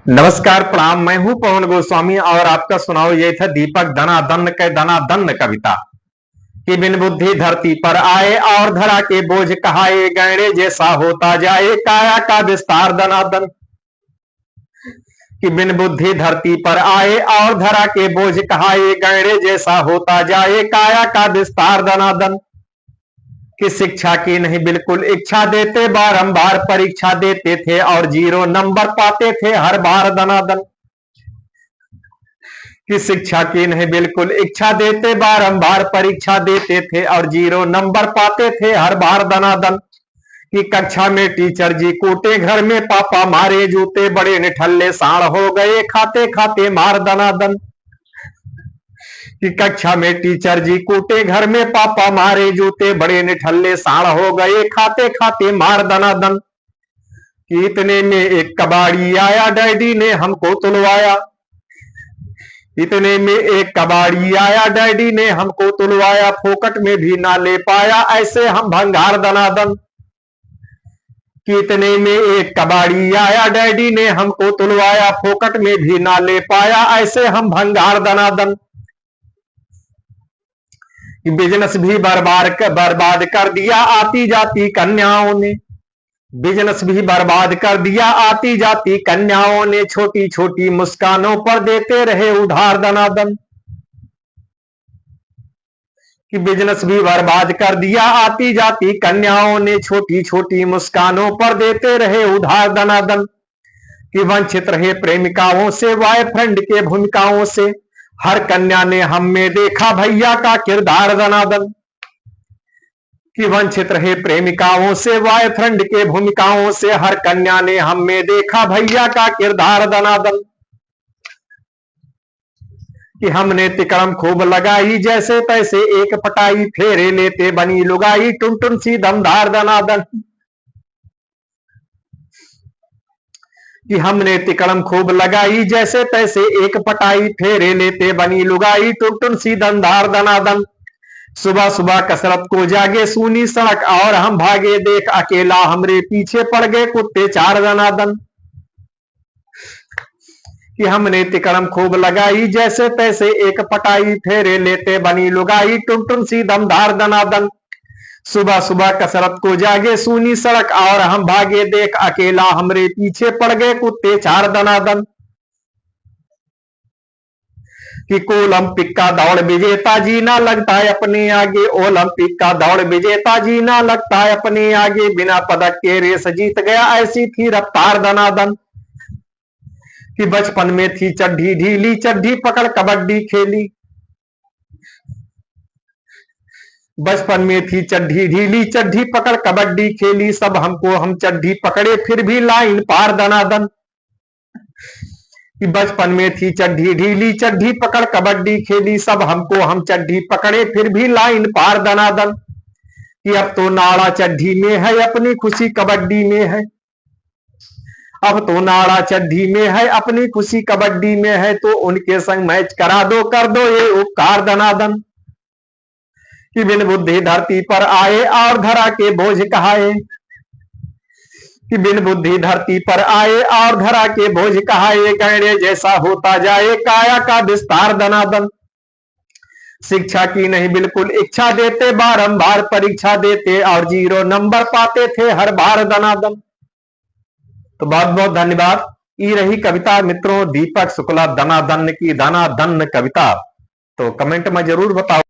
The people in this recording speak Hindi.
नमस्कार प्रणाम। मैं हूं पवन गोस्वामी और आपका सुनाओ ये था दीपक धनाधन के धनाधन कविता कि बिन बुद्धि धरती पर आए और धरा के बोझ कहाए, गैंडे जैसा होता जाए काया का विस्तार धनाधन। कि बिन बुद्धि धरती पर आए और धरा के बोझ कहाए, गैंडे जैसा होता जाए काया का विस्तार धनाधन। कि शिक्षा की नहीं बिल्कुल इच्छा देते, बारंबार परीक्षा देते थे और 0 नंबर पाते थे हर बार धनाधन। कि शिक्षा की नहीं बिल्कुल इच्छा देते, बारंबार परीक्षा देते थे और 0 नंबर पाते थे हर बार धनाधन। कि कक्षा में टीचर जी कूटे, घर में पापा मारे जूते, बड़े निठल्ले साण हो गए खाते खाते मार धनाधन। कि कक्षा में टीचर जी कूटे, घर में पापा मारे जूते, बड़े निठल्ले साण हो गए खाते खाते मार धनाधन। कि इतने में एक कबाड़ी आया, डैडी ने हमको तुलवाया। इतने में एक कबाड़ी आया, डैडी ने हमको तुलवाया, फोकट में भी ना ले पाया ऐसे हम भंगार धनाधन। कि इतने में एक कबाड़ी आया, डैडी ने हमको तुलवाया, फोकट में भी ना ले पाया ऐसे हम भंगार धनाधन। बिजनेस भी बर्बाद कर दिया आती जाती कन्याओं ने। बिजनेस भी बर्बाद कर दिया आती जाती कन्याओं ने, छोटी छोटी मुस्कानों पर देते रहे उधार धनाधन। कि बिजनेस भी बर्बाद कर दिया आती जाती कन्याओं ने, छोटी छोटी मुस्कानों पर देते रहे उधार धनाधन। कि वंचित रहे प्रेमिकाओं से, बॉयफ्रेंड के भूमिकाओं से, हर कन्या ने हम में देखा भैया का किरदार धनाधन। कि वंचित रहे प्रेमिकाओं से, बॉयफ्रेंड के भूमिकाओं से, हर कन्या ने हम में देखा भैया का किरदार धनाधन। कि हमने तिकड़म खूब लगाई, जैसे तैसे एक पटाई, फेरे लेते बनी लुगाई, टुन टुन सी दमदार धनाधन। कि हमने तिकड़म खूब लगाई, जैसे तैसे एक पटाई, फेरे लेते बनी लुगाई, टुन टुन सी दमदार धनाधन। सुबह सुबह कसरत को जागे सूनी सड़क और हम भागे, देख अकेला हमरे पीछे पड़ गए कुत्ते 4 धनाधन। कि हमने तिकड़म खूब लगाई, जैसे तैसे एक पटाई, फेरे लेते बनी लुगाई, टुन टुन सी दमदार धनाधन। सुबह सुबह कसरत को जागे सूनी सड़क और हम भागे, देख अकेला हमरे पीछे पड़ गए कुत्ते 4 धनाधन। कि ओलंपिक का दौड़ विजेता जीना लगता है अपने आगे, ओलंपिक का दौड़ विजेता जीना लगता है अपने आगे, बिना पदक के रेस जीत गया ऐसी थी रफ्तार धनाधन। कि बचपन में थी चड्ढी ढीली, चड्ढी पकड़ कबड्डी खेली। बचपन में थी चड्ढी ढीली, चड्ढी पकड़ कबड्डी खेली, सब हमको हम चड्ढी पकड़े फिर भी लाइन पार धनाधन। कि बचपन में थी चड्ढी ढीली, चड्ढी पकड़ कबड्डी खेली, सब हमको हम चड्ढी पकड़े फिर भी लाइन पार धनाधन। कि अब तो नाड़ा चड्ढी में है, अपनी खुशी कबड्डी में है। अब तो नाड़ा चड्ढी में है, अपनी खुशी कबड्डी में है, तो उनके संग मैच करा दो, कर दो ये उपकार धनाधन। कि बिन बुद्धि धरती पर आए और धरा के बोझ कहाए। कि बिन बुद्धि धरती पर आए और धरा के बोझ कहाए, गैंडे जैसा होता जाए काया का विस्तार धनाधन। शिक्षा की नहीं बिल्कुल इच्छा देते, बारंबार परीक्षा देते और 0 नंबर पाते थे हर बार धनाधन। तो बहुत बहुत धन्यवाद। ये रही कविता मित्रों दीपक शुक्ला धनाधन की धनाधन कविता। तो कमेंट में जरूर बताओ।